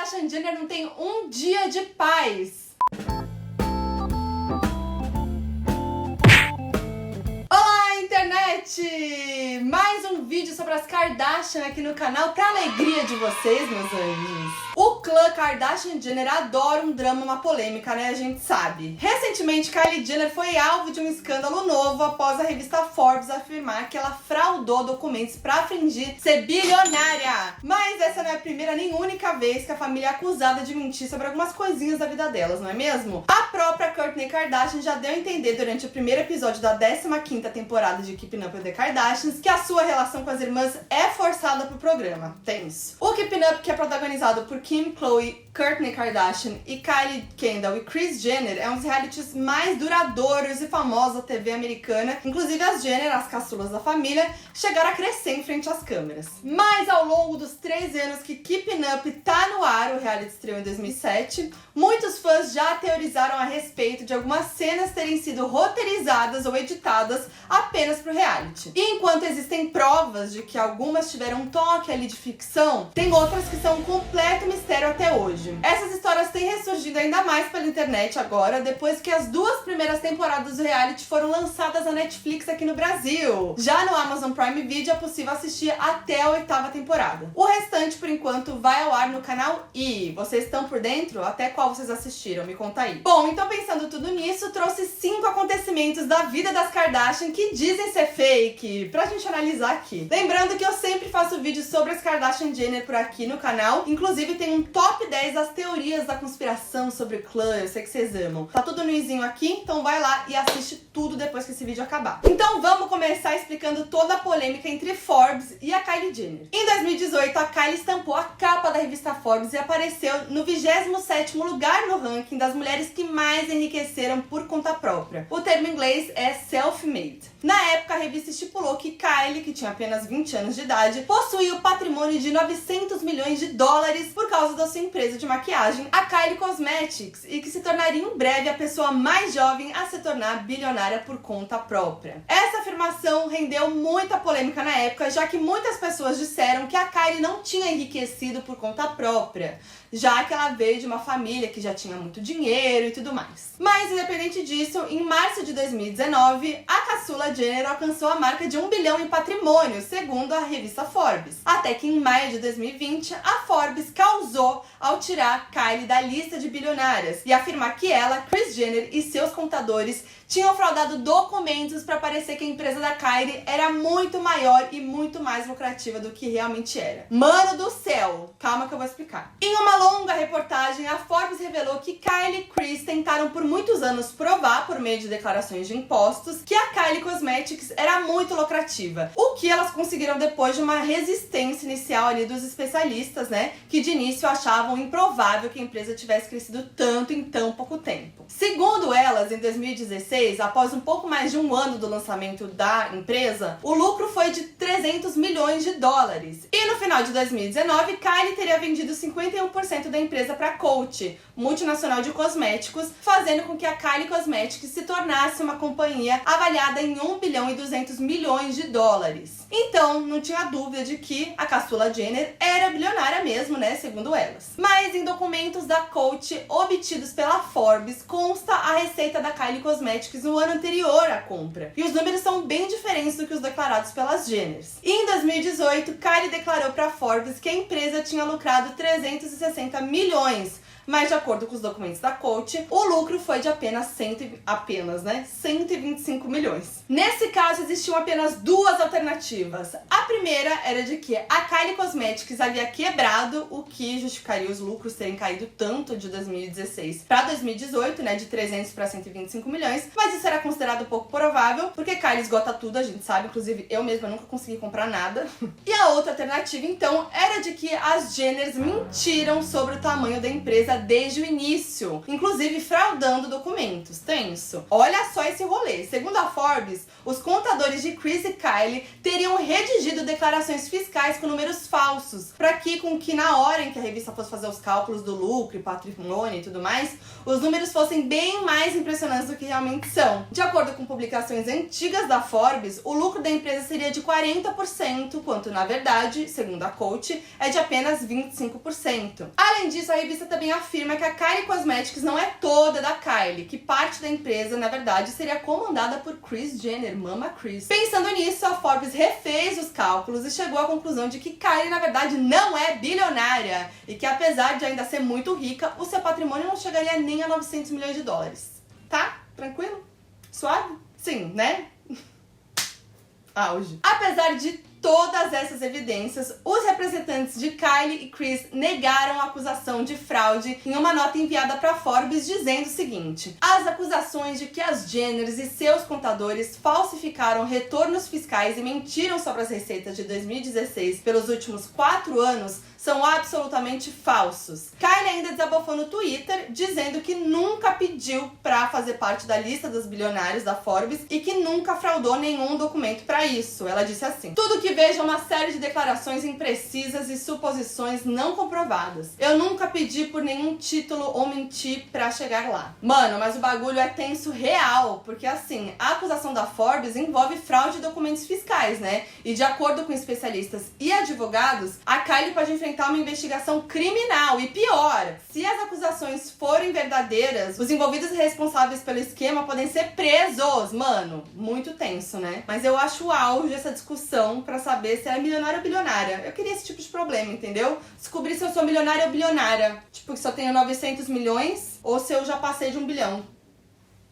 Kardashian Jenner não tem um dia de paz. Olá, internet! Mais um vídeo sobre as Kardashian aqui no canal, pra alegria de vocês, meus anjos. O clã Kardashian Jenner adora um drama, uma polêmica, né? A gente sabe. Recentemente, Kylie Jenner foi alvo de um escândalo novo após a revista Forbes afirmar que ela fraudou documentos pra fingir ser bilionária. Mas essa não é a primeira nem única vez que a família é acusada de mentir sobre algumas coisinhas da vida delas, não é mesmo? A própria Kourtney Kardashian já deu a entender durante o primeiro episódio da 15ª temporada de Keeping Up with the Kardashians que a sua relação com as irmãs é forçada pro programa. Tem isso. O Keeping Up, que é protagonizado por Kim, Khloe, Kourtney Kardashian e Kylie Kendall e Kris Jenner, é um dos realities mais duradouros e famosos da TV americana. Inclusive as Jenner, as caçulas da família, chegaram a crescer em frente às câmeras. Mas ao longo dos 3 anos que Keeping Up tá no ar, o reality estreou em 2007, muitos fãs já teorizaram a respeito de algumas cenas terem sido roteirizadas ou editadas apenas pro reality. E enquanto existem provas de que algumas tiveram um toque ali de ficção, tem outras que são um completo mistério até hoje. Essas histórias têm ressurgido ainda mais pela internet agora, depois que as 2 primeiras temporadas do reality foram lançadas na Netflix aqui no Brasil. Já no Amazon Prime Video é possível assistir até a 8ª temporada. O restante, por enquanto, vai ao ar no canal E! Vocês estão por dentro? Até qual vocês assistiram? Me conta aí. Bom, então pensando tudo nisso, trouxe 5 acontecimentos da vida das Kardashian que dizem ser fake, pra gente analisar aqui. Lembrando que eu sempre faço vídeos sobre as Kardashian Jenner por aqui no canal, inclusive tem um top 10 das teorias da conspiração sobre o clã, eu sei que vocês amam. Tá tudo no izinho aqui, então vai lá e assiste tudo depois que esse vídeo acabar. Então vamos começar explicando toda a polêmica entre Forbes e a Kylie Jenner. Em 2018, a Kylie estampou a capa da revista Forbes e apareceu no 27º lugar no ranking das mulheres que mais enriqueceram por conta própria. O termo em inglês é self-made. Na época, a revista estipulou que Kylie, que tinha apenas 20 anos de idade, possuía o patrimônio de 900 milhões de dólares por causa da sua empresa de maquiagem, a Kylie Cosmetics, e que se tornaria em breve a pessoa mais jovem a se tornar bilionária por conta própria. Essa afirmação rendeu muita polêmica na época, já que muitas pessoas disseram que a Kylie não tinha enriquecido por conta própria, já que ela veio de uma família que já tinha muito dinheiro e tudo mais. Mas, independente disso, em março de 2019, a caçula Jenner alcançou a marca de 1 bilhão em patrimônio, segundo a revista Forbes. Até que em maio de 2020, a Forbes causou ao tirar Kylie da lista de bilionárias e afirmar que ela, Kris Jenner e seus contadores tinham fraudado documentos para parecer que a empresa da Kylie era muito maior e muito mais lucrativa do que realmente era. Mano do céu! Calma que eu vou explicar. Em uma longa reportagem, a Forbes revelou que Kylie e Kris tentaram por muitos anos provar, por meio de declarações de impostos, que a Kylie Cosmetics era muito lucrativa. O que elas conseguiram depois de uma resistência inicial ali dos especialistas, né? Que de início achavam improvável que a empresa tivesse crescido tanto em tão pouco tempo. Segundo elas, em 2016, após um pouco mais de um ano do lançamento da empresa, o lucro foi de 300 milhões de dólares. E no final de 2019, Kylie teria vendido 51% da empresa para Coty, multinacional de cosméticos, fazendo com que a Kylie Cosmetics se tornasse uma companhia avaliada em 1 bilhão e 200 milhões de dólares. Então, não tinha dúvida de que a caçula Jenner era bilionária mesmo, né, segundo elas. Mas em documentos da Coty obtidos pela Forbes, consta a receita da Kylie Cosmetics no ano anterior à compra. E os números são bem diferentes do que os declarados pelas Jenners. E em 2018, Kylie declarou para a Forbes que a empresa tinha lucrado 360 milhões. Mas de acordo com os documentos da Coty, o lucro foi de apenas 125 milhões. Nesse caso, existiam apenas 2 alternativas. A primeira era de que a Kylie Cosmetics havia quebrado, o que justificaria os lucros terem caído tanto de 2016 para 2018, né, de 300 para 125 milhões, mas isso era considerado pouco provável, porque Kylie esgota tudo, a gente sabe, inclusive eu mesma nunca consegui comprar nada. E a outra alternativa, então, era de que as Jenners mentiram sobre o tamanho da empresa desde o início, inclusive fraudando documentos. Tenso. Olha só esse rolê. Segundo a Forbes, os contadores de Kris e Kylie teriam redigido declarações fiscais com números falsos, para que na hora em que a revista fosse fazer os cálculos do lucro e patrimônio e tudo mais, os números fossem bem mais impressionantes do que realmente são. De acordo com publicações antigas da Forbes, o lucro da empresa seria de 40%, quanto na verdade, segundo a Coach, é de apenas 25%. Além disso, a revista também afirma que a Kylie Cosmetics não é toda da Kylie, que parte da empresa, na verdade, seria comandada por Kris Jenner, Mama Kris. Pensando nisso, a Forbes refez os cálculos e chegou à conclusão de que Kylie, na verdade, não é bilionária e que, apesar de ainda ser muito rica, o seu patrimônio não chegaria nem a 900 milhões de dólares. Tá? Tranquilo? Suave? Sim, né? Auge. Apesar de todas essas evidências, os representantes de Kylie e Kris negaram a acusação de fraude em uma nota enviada para Forbes dizendo o seguinte: as acusações de que as Jenners e seus contadores falsificaram retornos fiscais e mentiram sobre as receitas de 2016 pelos últimos 4 anos são absolutamente falsos. Kylie ainda desabafou no Twitter, dizendo que nunca pediu para fazer parte da lista dos bilionários da Forbes e que nunca fraudou nenhum documento para isso. Ela disse assim: tudo que vejo é uma série de declarações imprecisas e suposições não comprovadas. Eu nunca pedi por nenhum título ou menti para chegar lá. Mano, mas o bagulho é tenso real, porque assim, a acusação da Forbes envolve fraude de documentos fiscais, né? E de acordo com especialistas e advogados, a Kylie pode enfrentar uma investigação criminal. E pior, se as acusações forem verdadeiras, os envolvidos e responsáveis pelo esquema podem ser presos. Mano, muito tenso, né? Mas eu acho o auge essa discussão pra saber se é milionária ou bilionária. Eu queria esse tipo de problema, entendeu? Descobrir se eu sou milionária ou bilionária. Tipo, que se eu tenho 900 milhões ou se eu já passei de 1 bilhão.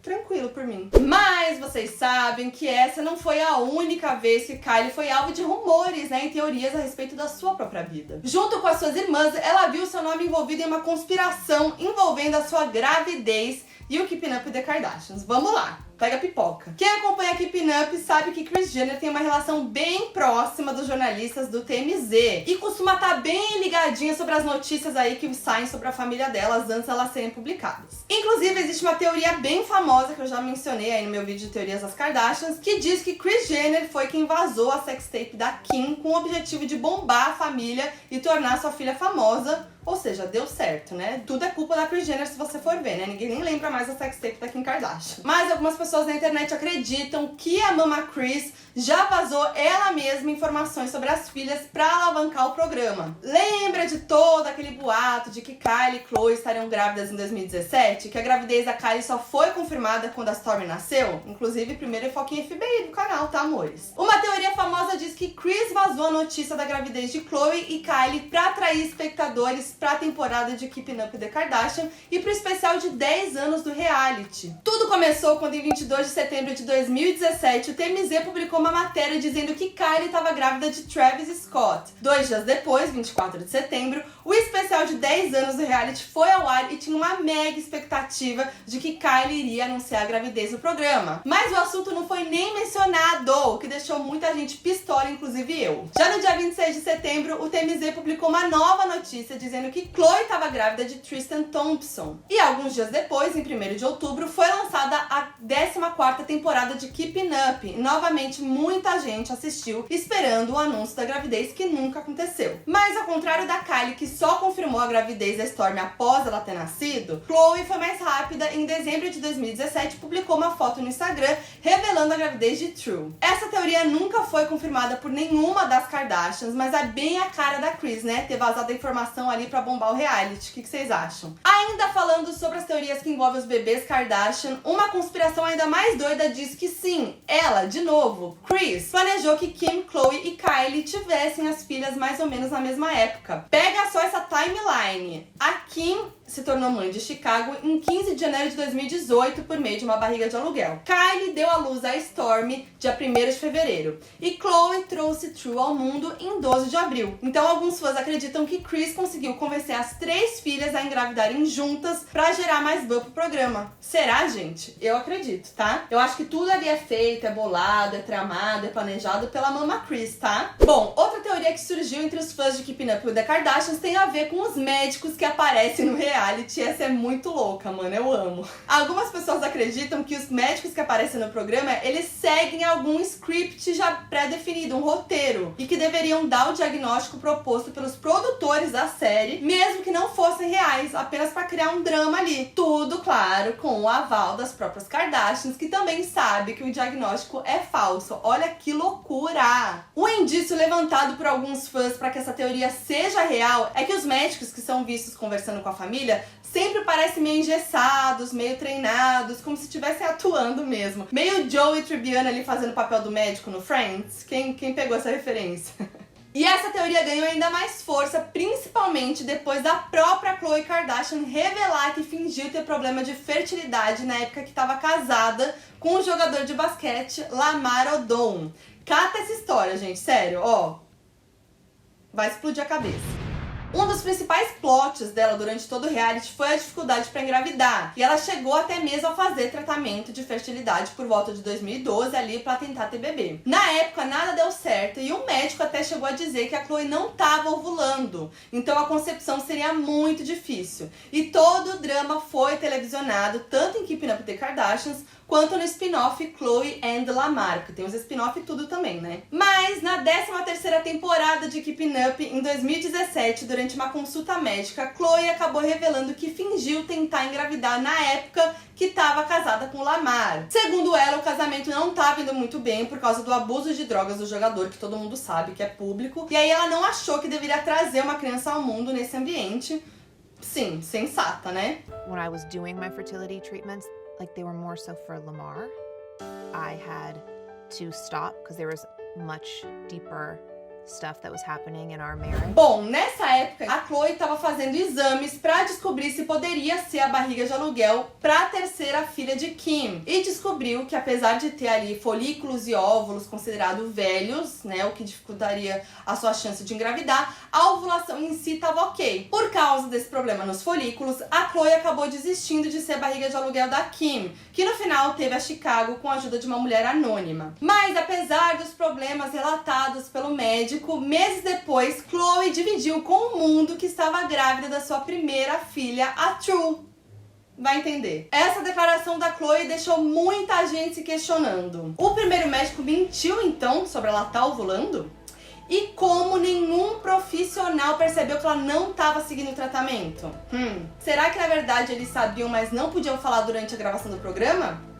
Tranquilo por mim. Mas vocês sabem que essa não foi a única vez que Kylie foi alvo de rumores, né, e teorias a respeito da sua própria vida. Junto com as suas irmãs, ela viu seu nome envolvido em uma conspiração envolvendo a sua gravidez e o Keeping Up with the Kardashians. Vamos lá. Pega a pipoca. Quem acompanha a Keeping Up sabe que Kris Jenner tem uma relação bem próxima dos jornalistas do TMZ e costuma estar bem ligadinha sobre as notícias aí que saem sobre a família delas antes de elas serem publicadas. Inclusive, existe uma teoria bem famosa que eu já mencionei aí no meu vídeo de teorias das Kardashians, que diz que Kris Jenner foi quem vazou a sextape da Kim com o objetivo de bombar a família e tornar sua filha famosa. Ou seja, deu certo, né? Tudo é culpa da Kris Jenner se você for ver, né? Ninguém nem lembra mais da sextape da Kim Kardashian. Mas algumas pessoas na internet acreditam que a Mama Kris já vazou ela mesma informações sobre as filhas pra alavancar o programa. Lembra de todo aquele boato de que Kylie e Khloe estariam grávidas em 2017? Que a gravidez da Kylie só foi confirmada quando a Stormi nasceu? Inclusive, primeiro foco em FBI do canal, tá, amores? Uma teoria famosa diz que Kris vazou a notícia da gravidez de Khloe e Kylie pra atrair espectadores pra temporada de Keeping Up with the Kardashian e pro especial de 10 anos do reality. Tudo começou quando em 22 de setembro de 2017 o TMZ publicou uma matéria dizendo que Kylie estava grávida de Travis Scott. 2 dias depois, 24 de setembro, o especial de 10 anos do reality foi ao ar e tinha uma mega expectativa de que Kylie iria anunciar a gravidez no programa. Mas o assunto não foi nem mencionado, o que deixou muita gente pistola, inclusive eu. Já no dia 26 de setembro, o TMZ publicou uma nova notícia dizendo que Khloe estava grávida de Tristan Thompson. E alguns dias depois, em 1º de outubro, foi lançada a 14ª temporada de Keeping Up. E novamente muita gente assistiu esperando o anúncio da gravidez que nunca aconteceu. Mas ao contrário da Kylie, que só confirmou a gravidez da Stormi após ela ter nascido, Khloe foi mais rápida e em dezembro de 2017 publicou uma foto no Instagram revelando a gravidez de True. Essa teoria nunca foi confirmada por nenhuma das Kardashians, mas é bem a cara da Kris, né? Ter vazado a informação ali pra bombar o reality. O que vocês acham? Ainda falando sobre as teorias que envolvem os bebês Kardashian, uma conspiração ainda mais doida diz que sim, ela, de novo, Kris, planejou que Kim, Khloe e Kylie tivessem as filhas mais ou menos na mesma época. Pega só essa timeline. A Kim se tornou mãe de Chicago em 15 de janeiro de 2018 por meio de uma barriga de aluguel. Kylie deu à luz a Stormi dia 1º de fevereiro. E Khloe trouxe True ao mundo em 12 de abril. Então alguns fãs acreditam que Kris conseguiu convencer as 3 filhas a engravidarem juntas pra gerar mais buzz pro programa. Será, gente? Eu acredito, tá? Eu acho que tudo ali é feito, é bolado, é tramado, é planejado pela Mama Kris, tá? Bom, outra teoria que surgiu entre os fãs de Keeping Up with the Kardashians tem tem a ver com os médicos que aparecem no reality. Essa é muito louca, mano, eu amo. Algumas pessoas acreditam que os médicos que aparecem no programa, eles seguem algum script já pré-definido, um roteiro, e que deveriam dar o diagnóstico proposto pelos produtores da série, mesmo que não fossem reais, apenas para criar um drama ali. Tudo, claro, com o aval das próprias Kardashians, que também sabe que o diagnóstico é falso. Olha que loucura! Um indício levantado por alguns fãs para que essa teoria seja real é que os médicos que são vistos conversando com a família sempre parecem meio engessados, meio treinados, como se estivessem atuando mesmo. Meio Joey Tribbiani ali fazendo o papel do médico no Friends. Quem pegou essa referência? E essa teoria ganhou ainda mais força, principalmente depois da própria Khloe Kardashian revelar que fingiu ter problema de fertilidade na época que estava casada com o jogador de basquete Lamar Odom. Cata essa história, gente, sério, ó. Vai explodir a cabeça. Um dos principais plots dela durante todo o reality foi a dificuldade para engravidar. E ela chegou até mesmo a fazer tratamento de fertilidade por volta de 2012 ali para tentar ter bebê. Na época nada deu certo e o médico até chegou a dizer que a Khloe não estava ovulando. Então a concepção seria muito difícil. E todo o drama foi televisionado, tanto em Keeping Up with the Kardashians, quanto no spin-off Khloe and Lamar, porque tem os spin-off e tudo também, né? Mas na 13ª temporada de Keeping Up, em 2017, durante uma consulta médica, Khloe acabou revelando que fingiu tentar engravidar na época que estava casada com o Lamar. Segundo ela, o casamento não estava indo muito bem por causa do abuso de drogas do jogador, que todo mundo sabe que é público, e aí ela não achou que deveria trazer uma criança ao mundo nesse ambiente. Sim, sensata, né? When I was doing my fertility treatments, like they were more so for Lamar, I had to stop because there was much deeper stuff that was happening in our marriage. Bom, nessa época, a Khloe estava fazendo exames para descobrir se poderia ser a barriga de aluguel para a terceira filha de Kim. E descobriu que apesar de ter ali folículos e óvulos considerados velhos, né, o que dificultaria a sua chance de engravidar, a ovulação em si estava ok. Por causa desse problema nos folículos, a Khloe acabou desistindo de ser a barriga de aluguel da Kim, que no final teve a Chicago com a ajuda de uma mulher anônima. Mas apesar dos problemas relatados pelo médico, meses depois, Khloe dividiu com o mundo que estava grávida da sua primeira filha, a True. Vai entender. Essa declaração da Khloe deixou muita gente se questionando. O primeiro médico mentiu, então, sobre ela estar ovulando? E como nenhum profissional percebeu que ela não estava seguindo o tratamento? Será que na verdade eles sabiam, mas não podiam falar durante a gravação do programa?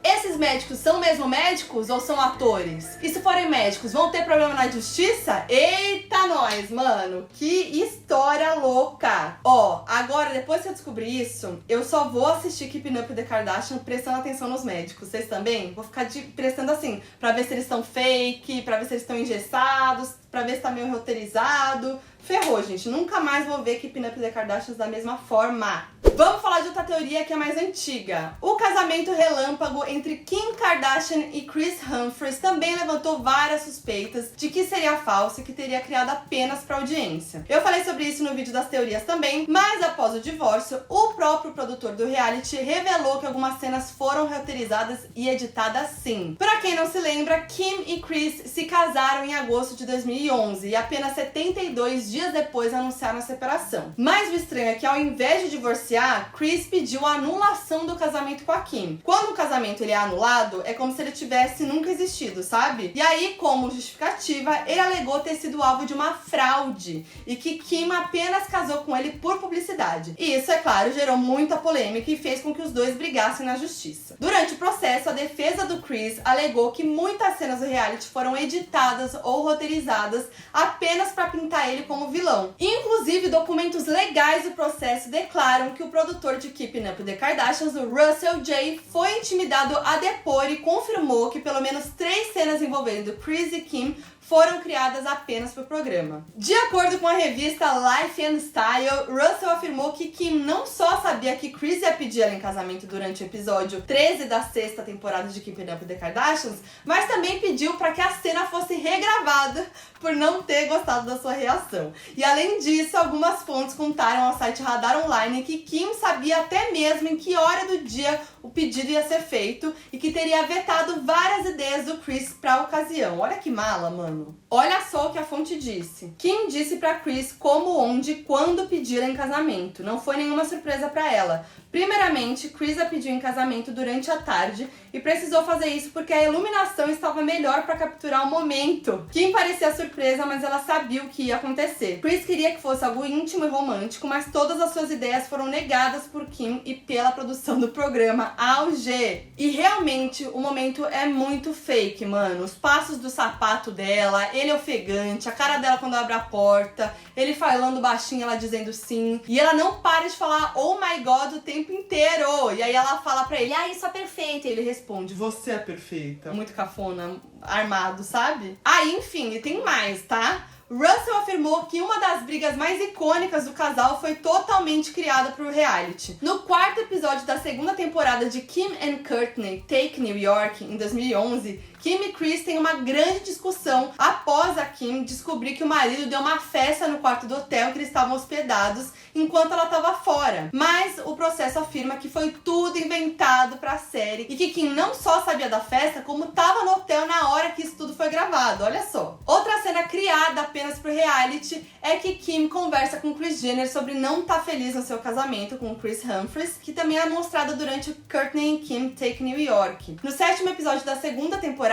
Esses médicos são mesmo médicos ou são atores? E se forem médicos, vão ter problema na justiça? Eita nós, mano! Que história louca! Ó, agora, depois que eu descobri isso, eu só vou assistir Keeping Up with the Kardashian prestando atenção nos médicos. Vocês também? Vou ficar prestando assim, pra ver se eles estão fake, pra ver se eles estão engessados, pra ver se tá meio roteirizado. Ferrou, gente. Nunca mais vou ver Keeping Up with the Kardashians da mesma forma. Vamos falar de outra teoria que é mais antiga. O casamento relâmpago entre Kim Kardashian e Kris Humphries também levantou várias suspeitas de que seria falso e que teria criado apenas para audiência. Eu falei sobre isso no vídeo das teorias também, mas após o divórcio, o próprio produtor do reality revelou que algumas cenas foram roteirizadas e editadas sim. Pra quem não se lembra, Kim e Kris se casaram em agosto de 2011 e apenas 72 dias depois anunciaram a separação. Mas o estranho é que ao invés de divorciar, Kris pediu a anulação do casamento com a Kim. Quando o casamento ele é anulado, é como se ele tivesse nunca existido, sabe? E aí, como justificativa, ele alegou ter sido alvo de uma fraude e que Kim apenas casou com ele por publicidade. E isso, é claro, gerou muita polêmica e fez com que os dois brigassem na justiça. Durante o processo, a defesa do Kris alegou que muitas cenas do reality foram editadas ou roteirizadas apenas para pintar ele como vilão. Inclusive, documentos legais do processo declaram que o produtor de Keeping Up with the Kardashians, o Russell J, foi intimidado a depor e confirmou que pelo menos 3 cenas envolvendo Kris e Kim foram criadas apenas para o programa. De acordo com a revista Life and Style, Russell afirmou que Kim não só sabia que Kris ia pedir ela em casamento durante o episódio 13 da 6ª temporada de Keeping Up with the Kardashians, mas também pediu para que a cena fosse regravada por não ter gostado da sua reação. E além disso, algumas fontes contaram ao site Radar Online que Kim sabia até mesmo em que hora do dia o pedido ia ser feito e que teria vetado várias ideias do Kris para a ocasião. Olha que mala, mano. Olha só o que a fonte disse. Kim disse pra Kris como, onde e quando pedi-la em casamento. Não foi nenhuma surpresa pra ela. Primeiramente, Kris a pediu em casamento durante a tarde e precisou fazer isso porque a iluminação estava melhor para capturar o momento. Kim parecia surpresa, mas ela sabia o que ia acontecer. Kris queria que fosse algo íntimo e romântico, mas todas as suas ideias foram negadas por Kim e pela produção do programa Auge. E realmente, o momento é muito fake, mano. Os passos do sapato dela, ele ofegante, a cara dela quando abre a porta, ele falando baixinho, ela dizendo sim. E ela não para de falar oh my god o tempo inteiro. E aí ela fala pra ele, isso é perfeito. E ele responde, você é perfeita. Muito cafona, armado, sabe? Aí, enfim, e tem mais, tá? Russell afirmou que uma das brigas mais icônicas do casal foi totalmente criada pro reality. No quarto episódio da segunda temporada de Kim and Courtney Take New York, em 2011, Kim e Kris têm uma grande discussão após a Kim descobrir que o marido deu uma festa no quarto do hotel em que eles estavam hospedados enquanto ela estava fora. Mas o processo afirma que foi tudo inventado pra série e que Kim não só sabia da festa, como estava no hotel na hora que isso tudo foi gravado. Olha só. Outra cena criada apenas pro reality é que Kim conversa com Kris Jenner sobre não estar feliz no seu casamento com Chris Humphries, que também é mostrada durante o Courtney e Kim Take New York. No sétimo episódio da segunda temporada,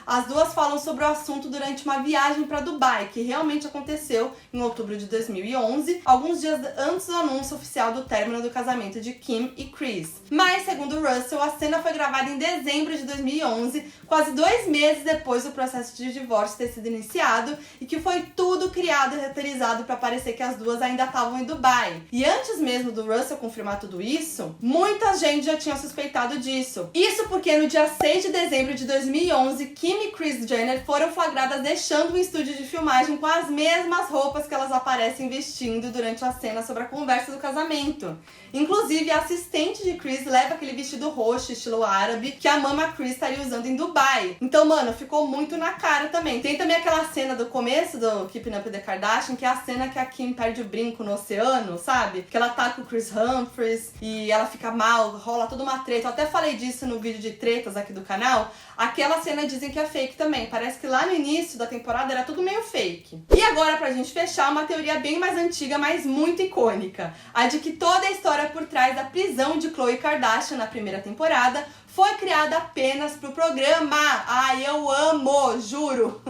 as duas falam sobre o assunto durante uma viagem para Dubai, que realmente aconteceu em outubro de 2011, alguns dias antes do anúncio oficial do término do casamento de Kim e Kris. Mas, segundo Russell, a cena foi gravada em dezembro de 2011, quase 2 meses depois do processo de divórcio ter sido iniciado, e que foi tudo criado e roteirizado para parecer que as duas ainda estavam em Dubai. E antes mesmo do Russell confirmar tudo isso, muita gente já tinha suspeitado disso. Isso porque no dia 6 de dezembro de 2011, Kim e Kris Jenner foram flagradas deixando o estúdio de filmagem com as mesmas roupas que elas aparecem vestindo durante a cena sobre a conversa do casamento. Inclusive, a assistente de Kris leva aquele vestido roxo, estilo árabe, que a mama Kris estaria usando em Dubai. Então, mano, ficou muito na cara também. Tem também aquela cena do começo do Keeping Up with the Kardashian, que é a cena que a Kim perde o brinco no oceano, sabe? Que ela tá com o Chris Humphries e ela fica mal, rola toda uma treta. Eu até falei disso no vídeo de tretas aqui do canal. Aquela cena dizem que é fake também. Parece que lá no início da temporada era tudo meio fake. E agora, pra gente fechar, uma teoria bem mais antiga, mas muito icônica. A de que toda a história por trás da prisão de Khloe Kardashian na primeira temporada foi criada apenas pro programa. Ai, eu amo, juro.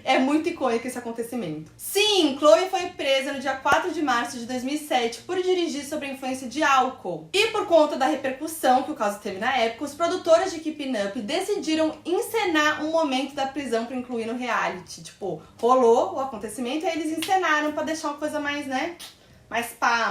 É muito icônico esse acontecimento. Sim, Khloe foi presa no dia 4 de março de 2007 por dirigir sob a influência de álcool. E por conta da repercussão que o caso teve na época, os produtores de Keeping Up decidiram encenar um momento da prisão para incluir no reality. Tipo, rolou o acontecimento e aí eles encenaram para deixar uma coisa mais,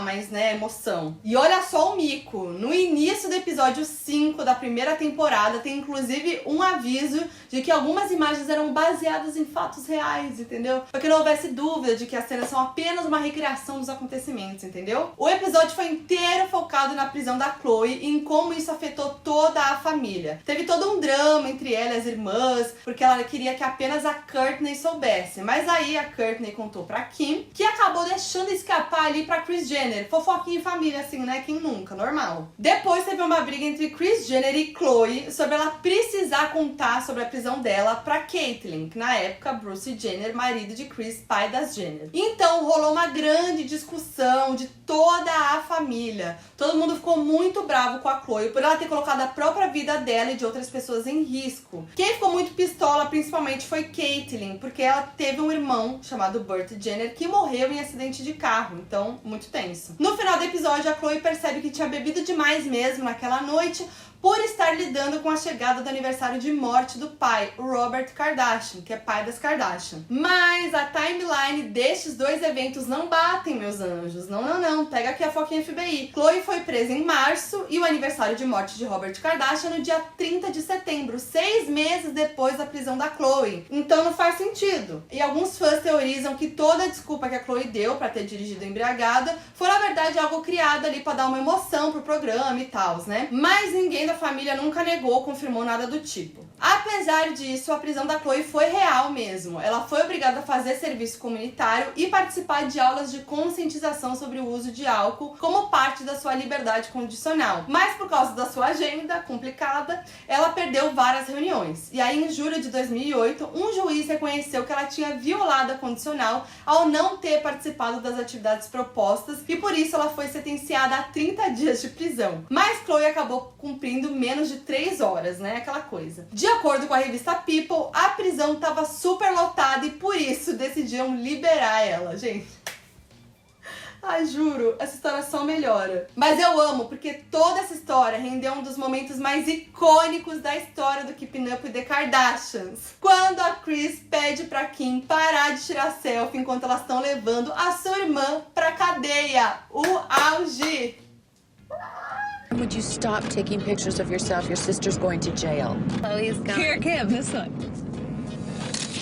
mais emoção. E olha só o mico. No início do episódio 5 da primeira temporada, tem inclusive um aviso de que algumas imagens eram baseadas em fatos reais, entendeu? Para que não houvesse dúvida de que as cenas são apenas uma recriação dos acontecimentos, entendeu? O episódio foi inteiro focado na prisão da Khloe e em como isso afetou toda a família. Teve todo um drama entre ela e as irmãs, porque ela queria que apenas a Courtney soubesse. Mas aí a Courtney contou pra Kim, que acabou deixando escapar ali pra Kris Jenner. Fofoquinha em família, assim, né? Quem nunca? Normal. Depois teve uma briga entre Kris Jenner e Khloe sobre ela precisar contar sobre a prisão dela pra Caitlyn, que na época Bruce Jenner, marido de Kris, pai das Jenner. Então rolou uma grande discussão de toda a família. Todo mundo ficou muito bravo com a Khloe por ela ter colocado a própria vida dela e de outras pessoas em risco. Quem ficou muito pistola, principalmente, foi Caitlyn, porque ela teve um irmão chamado Burt Jenner que morreu em acidente de carro. Então, muito tenso. No final do episódio, a Khloe percebe que tinha bebido demais mesmo naquela noite por estar lidando com a chegada do aniversário de morte do pai, o Robert Kardashian, que é pai das Kardashian. Mas a timeline destes dois eventos não batem, meus anjos. Não. Pega aqui a foquinha FBI. Khloe foi presa em março e o aniversário de morte de Robert Kardashian no dia 30 de setembro, 6 meses depois da prisão da Khloe. Então não faz sentido. E alguns fãs teorizam que toda a desculpa que a Khloe deu pra ter dirigido embriagada foi na verdade algo criado ali pra dar uma emoção pro programa e tal, né? Mas ninguém da família nunca negou ou confirmou nada do tipo. Apesar disso, a prisão da Chloe foi real mesmo. Ela foi obrigada a fazer serviço comunitário e participar de aulas de conscientização sobre o uso de álcool como parte da sua liberdade condicional. Mas por causa da sua agenda complicada, ela perdeu várias reuniões. E aí, em julho de 2008, um juiz reconheceu que ela tinha violado a condicional ao não ter participado das atividades propostas e por isso ela foi sentenciada a 30 dias de prisão. Mas Chloe acabou cumprindo menos de 3 horas, né? Aquela coisa. De acordo com a revista People, a prisão estava super lotada e por isso decidiram liberar ela, gente. Ai, juro, essa história só melhora. Mas eu amo, porque toda essa história rendeu um dos momentos mais icônicos da história do Keeping Up with the Kardashians. Quando a Kris pede pra Kim parar de tirar selfie enquanto elas estão levando a sua irmã pra cadeia. O auge! Would you stop taking pictures of yourself? Your sister's going to jail. Chloe's gone. Here, Kim, this one.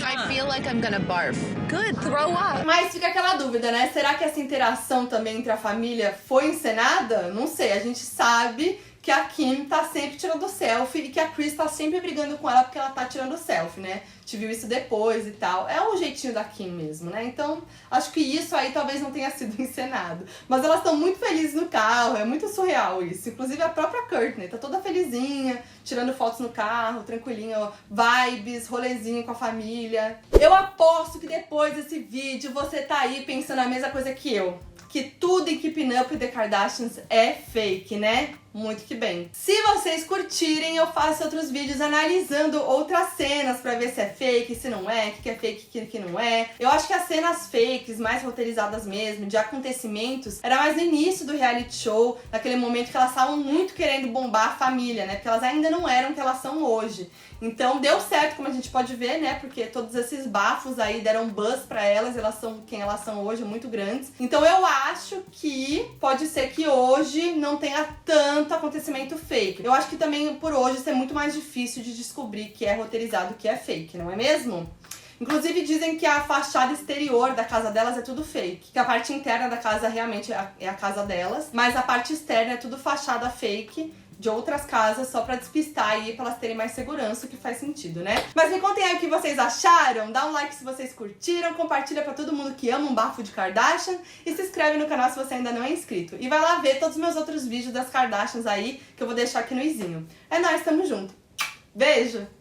I feel like I'm gonna barf. Good, throw up. Mas fica aquela dúvida, né? Será que essa interação também entre a família foi encenada? Não sei, a gente sabe que a Kim tá sempre tirando selfie e que a Kris tá sempre brigando com ela porque ela tá tirando selfie, né? A gente viu isso depois e tal. É um jeitinho da Kim mesmo, né? Então, acho que isso aí talvez não tenha sido encenado. Mas elas estão muito felizes no carro, é muito surreal isso. Inclusive a própria Kourtney tá toda felizinha, tirando fotos no carro, tranquilinha, ó, vibes, rolezinho com a família. Eu aposto que depois desse vídeo você tá aí pensando a mesma coisa que eu. Que tudo em Keeping Up with the Kardashians é fake, né? Muito que bem. Se vocês curtirem, eu faço outros vídeos analisando outras cenas pra ver se é fake, se não é, o que é fake, o que não é. Eu acho que as cenas fakes, mais roteirizadas mesmo, de acontecimentos, era mais no início do reality show, naquele momento que elas estavam muito querendo bombar a família, né? Porque elas ainda não eram o que elas são hoje. Então deu certo, como a gente pode ver, né? Porque todos esses bafos aí deram buzz pra elas, e elas são quem elas são hoje, muito grandes. Então eu acho que pode ser que hoje não tenha tanto acontecimento fake. Eu acho que também por hoje isso é muito mais difícil de descobrir que é roteirizado, que é fake, não é mesmo? Inclusive dizem que a fachada exterior da casa delas é tudo fake, que a parte interna da casa realmente é a casa delas, mas a parte externa é tudo fachada fake de outras casas, só pra despistar aí, pra elas terem mais segurança, o que faz sentido, né? Mas me contem aí o que vocês acharam, dá um like se vocês curtiram, compartilha pra todo mundo que ama um bafo de Kardashian e se inscreve no canal se você ainda não é inscrito. E vai lá ver todos os meus outros vídeos das Kardashians aí, que eu vou deixar aqui no izinho. É nóis, tamo junto. Beijo!